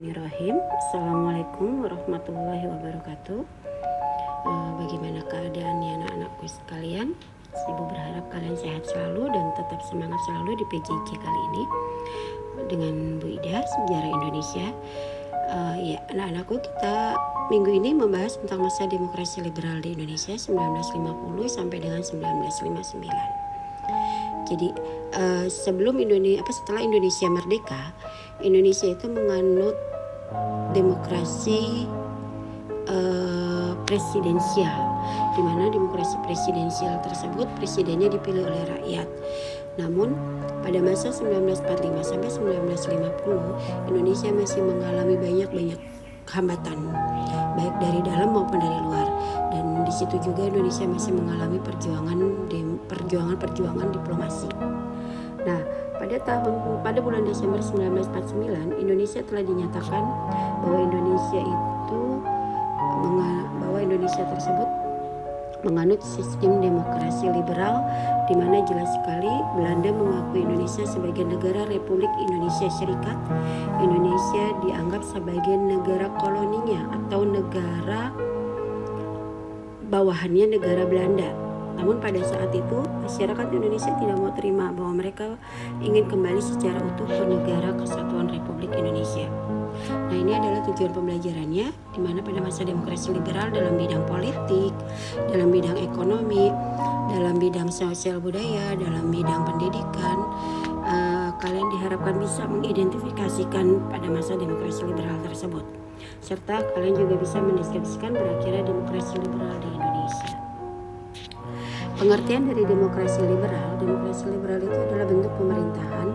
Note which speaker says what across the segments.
Speaker 1: Bismillahirrahmanirrahim. Assalamualaikum warahmatullahi wabarakatuh. Bagaimana keadaannya anak-anakku sekalian? Ibu berharap kalian sehat selalu dan tetap semangat selalu di PJJ kali ini dengan Bu Ida, Sejarah Indonesia. Ya, anak-anakku, kita minggu ini membahas tentang masa demokrasi liberal di Indonesia 1950 sampai dengan 1959. Jadi setelah Indonesia merdeka, Indonesia itu menganut demokrasi presidensial, di mana demokrasi presidensial tersebut presidennya dipilih oleh rakyat. Namun pada masa 1945 sampai 1950 Indonesia masih mengalami banyak hambatan, baik dari dalam maupun dari luar, dan di situ juga Indonesia masih mengalami perjuangan diplomasi. Nah, pada bulan Desember 1949 Indonesia telah dinyatakan bahwa Indonesia tersebut menganut sistem demokrasi liberal, di mana jelas sekali Belanda mengakui Indonesia sebagai negara Republik Indonesia Serikat. Indonesia dianggap sebagai negara koloninya atau negara bawahannya negara Belanda. Namun pada saat itu masyarakat Indonesia tidak mau terima bahwa mereka ingin kembali secara utuh ke negara kesatuan Republik Indonesia. Nah, ini adalah tujuan pembelajarannya, di mana pada masa demokrasi liberal dalam bidang politik, dalam bidang ekonomi, dalam bidang sosial budaya, dalam bidang pendidikan, kalian diharapkan bisa mengidentifikasikan pada masa demokrasi liberal tersebut. Serta kalian juga bisa mendeskripsikan berakhirnya demokrasi liberal di Indonesia. Pengertian dari demokrasi liberal itu adalah bentuk pemerintahan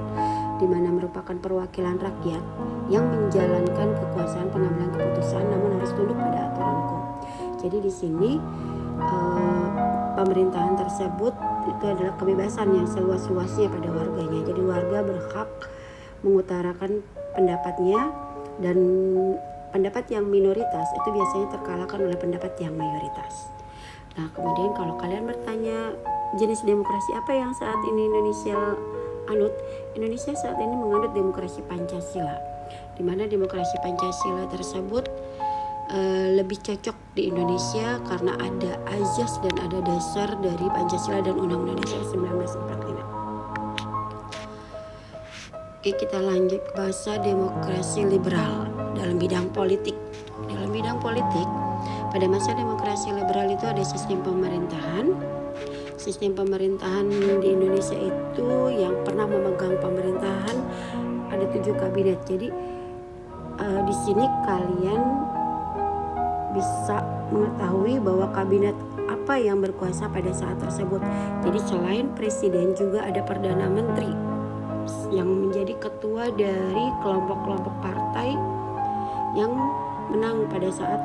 Speaker 1: di mana merupakan perwakilan rakyat yang menjalankan kekuasaan pengambilan keputusan, namun harus tunduk pada aturan hukum. Jadi di sini pemerintahan tersebut itu adalah kebebasan yang seluas-luasnya pada warganya. Jadi warga berhak mengutarakan pendapatnya, dan pendapat yang minoritas itu biasanya terkalahkan oleh pendapat yang mayoritas. Nah, kemudian kalau kalian bertanya jenis demokrasi apa yang saat ini Indonesia anut, Indonesia saat ini menganut demokrasi Pancasila, di mana demokrasi Pancasila tersebut lebih cocok di Indonesia karena ada azas dan ada dasar dari Pancasila dan Undang-Undang Dasar 1945. Oke, kita lanjut ke bahasa demokrasi liberal dalam bidang politik. Dalam bidang politik, pada masa demokrasi liberal itu ada sistem pemerintahan. Sistem pemerintahan di Indonesia itu yang pernah memegang pemerintahan ada 7 kabinet. Jadi di sini kalian bisa mengetahui bahwa kabinet apa yang berkuasa pada saat tersebut. Jadi selain presiden juga ada perdana menteri yang menjadi ketua dari kelompok-kelompok partai yang menang pada saat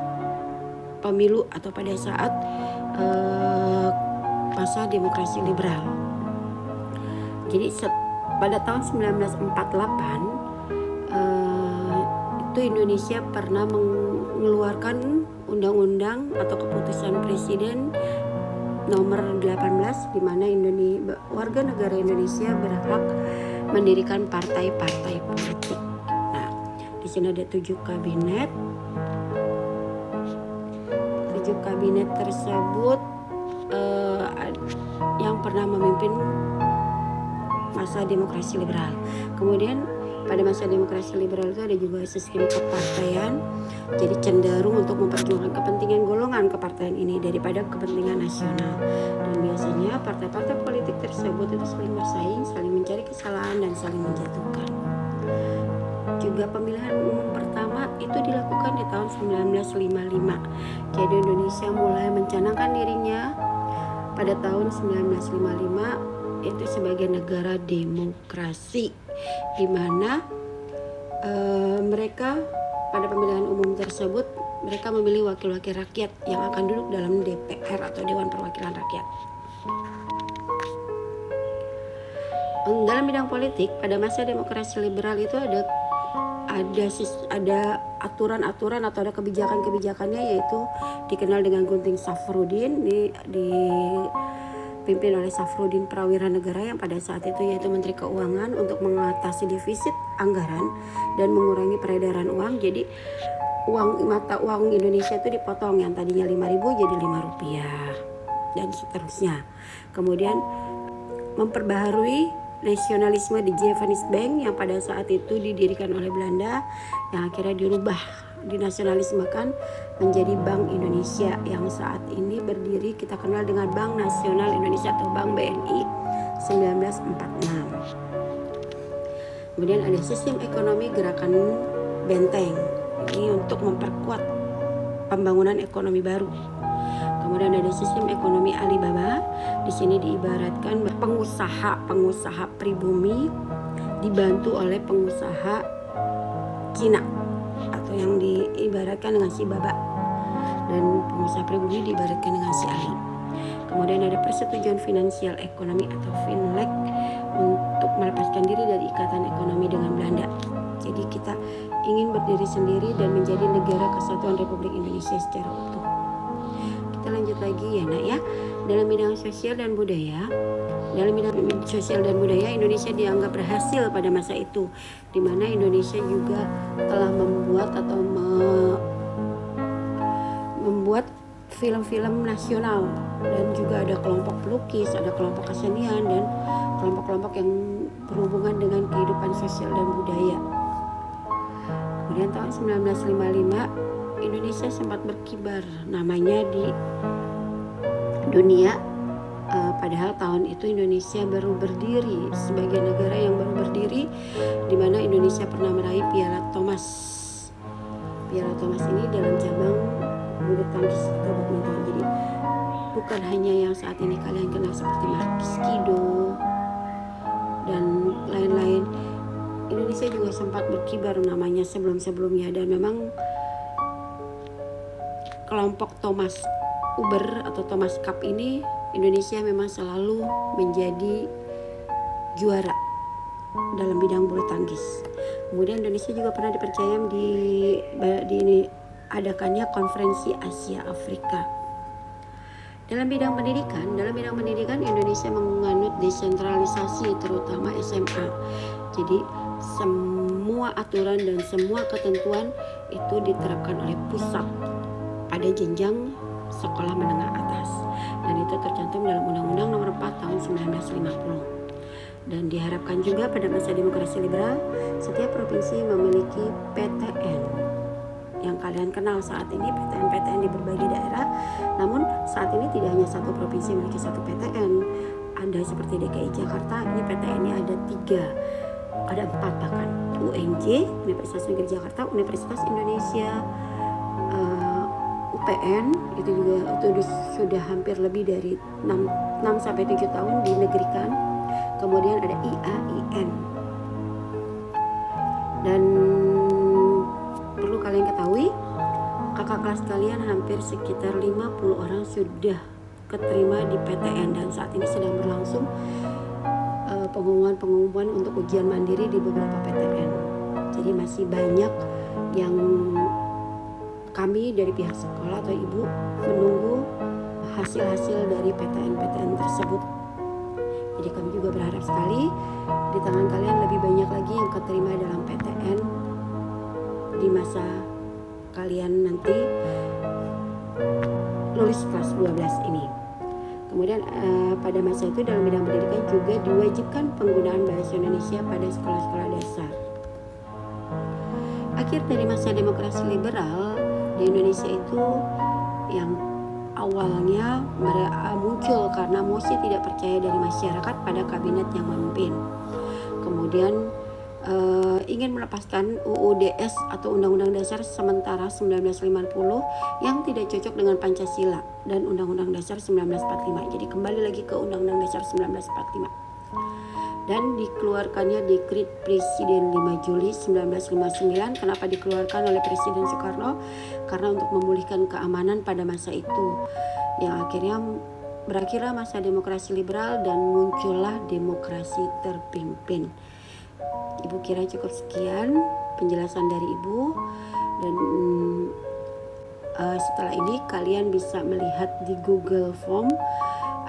Speaker 1: pemilu atau pada saat masa demokrasi liberal. Jadi pada tahun 1948 itu Indonesia pernah mengeluarkan undang-undang atau keputusan presiden nomor 18, di mana warga negara Indonesia berhak mendirikan partai-partai politik. Nah, di sini ada 7 kabinet. 7 kabinet tersebut yang pernah memimpin masa demokrasi liberal. Kemudian pada masa demokrasi liberal itu ada juga sistem kepartaian, jadi cenderung untuk memperjuangkan kepentingan golongan kepartaian ini daripada kepentingan nasional. Dan biasanya partai-partai politik tersebut itu saling bersaing, saling mencari kesalahan dan saling menjatuhkan. Juga pemilihan umum pertama itu dilakukan di tahun 1955. Jadi Indonesia mulai mencanangkan dirinya pada tahun 1955 itu sebagai negara demokrasi, di mana mereka pada pemilihan umum tersebut mereka memilih wakil-wakil rakyat yang akan duduk dalam DPR atau Dewan Perwakilan Rakyat. Dalam bidang politik pada masa demokrasi liberal itu ada aturan-aturan atau ada kebijakan-kebijakannya, yaitu dikenal dengan Gunting Safrudin. dipimpin oleh Safrudin Prawiranegara yang pada saat itu yaitu Menteri Keuangan untuk mengatasi defisit anggaran dan mengurangi peredaran uang. Jadi mata uang Indonesia itu dipotong, yang tadinya 5.000 jadi Rp5 dan seterusnya. Kemudian memperbaharui nasionalisme di Javanese Bank yang pada saat itu didirikan oleh Belanda, yang akhirnya dirubah, dinasionalismekan menjadi Bank Indonesia yang saat ini berdiri kita kenal dengan Bank Nasional Indonesia atau Bank BNI 1946. Kemudian ada sistem ekonomi gerakan Benteng, ini untuk memperkuat pembangunan ekonomi baru. Kemudian ada sistem ekonomi Alibaba. Di sini diibaratkan pengusaha pribumi dibantu oleh pengusaha Cina atau yang diibaratkan dengan si Baba, dan pengusaha pribumi diibaratkan dengan si Ali. Kemudian ada persetujuan finansial ekonomi atau Finlek untuk melepaskan diri dari ikatan ekonomi dengan Belanda. Jadi kita ingin berdiri sendiri dan menjadi negara kesatuan Republik Indonesia secara utuh. Kita lanjut lagi ya nak ya. Dalam bidang sosial dan budaya, Indonesia dianggap berhasil pada masa itu, di mana Indonesia juga telah membuat film-film nasional, dan juga ada kelompok pelukis, ada kelompok kesenian, dan kelompok-kelompok yang berhubungan dengan kehidupan sosial dan budaya. Kemudian tahun 1955 Indonesia sempat berkibar namanya di dunia, padahal tahun itu Indonesia baru berdiri sebagai negara yang baru berdiri, di mana Indonesia pernah meraih Piala Thomas. Piala Thomas ini dalam cabang bulu tangkis atau badminton. Jadi bukan hanya yang saat ini kalian kenal seperti Markis Kido dan lain-lain. Indonesia juga sempat berkibar namanya sebelum-sebelumnya, dan memang kelompok Thomas Uber atau Thomas Cup ini Indonesia memang selalu menjadi juara dalam bidang bulu tangkis. Kemudian Indonesia juga pernah dipercaya di adakannya konferensi Asia Afrika. Dalam bidang pendidikan Indonesia menganut desentralisasi terutama SMA. Jadi semua aturan dan semua ketentuan itu diterapkan oleh pusat pada jenjang sekolah menengah atas, dan itu tercantum dalam Undang-Undang Nomor 4 Tahun 1950. Dan diharapkan juga pada masa demokrasi liberal setiap provinsi memiliki PTN yang kalian kenal saat ini, PTN di berbagai daerah. Namun saat ini tidak hanya satu provinsi memiliki satu PTN, ada seperti DKI Jakarta, ini PTN-nya ada 4 bahkan. UNJ, Universitas Negeri Jakarta, Universitas Indonesia, UPN itu juga sudah hampir lebih dari 6-7 tahun dinegerikan. Kemudian ada IAIN. Dan perlu kalian ketahui, kakak kelas kalian hampir sekitar 50 orang sudah keterima di PTN, dan saat ini sedang berlangsung pengumuman untuk ujian mandiri di beberapa PTN. Jadi masih banyak yang kami dari pihak sekolah atau ibu menunggu hasil-hasil dari PTN tersebut. Jadi kami juga berharap sekali di tangan kalian lebih banyak lagi yang keterima dalam PTN di masa kalian nanti lulus kelas 12 ini. Kemudian pada masa itu dalam bidang pendidikan juga diwajibkan penggunaan bahasa Indonesia pada sekolah-sekolah dasar. Akhir dari masa demokrasi liberal di Indonesia itu yang awalnya muncul karena Mosi tidak percaya dari masyarakat pada kabinet yang memimpin. Kemudian ingin melepaskan UUDS atau Undang-Undang Dasar sementara 1950 yang tidak cocok dengan Pancasila dan Undang-Undang Dasar 1945. Jadi kembali lagi ke Undang-Undang Dasar 1945. Dan dikeluarkannya Dekret Presiden 5 Juli 1959. Kenapa dikeluarkan oleh Presiden Soekarno? Karena untuk memulihkan keamanan pada masa itu, yang akhirnya berakhirlah masa demokrasi liberal dan muncullah demokrasi terpimpin. Ibu kira cukup sekian penjelasan dari Ibu, dan setelah ini kalian bisa melihat di Google Form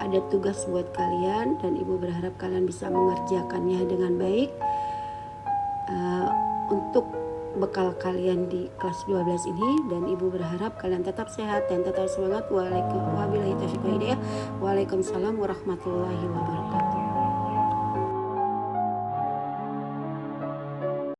Speaker 1: ada tugas buat kalian dan Ibu berharap kalian bisa mengerjakannya dengan baik untuk bekal kalian di kelas 12 ini, dan Ibu berharap kalian tetap sehat dan tetap semangat. Waalaikumsalam warahmatullahi wabarakatuh.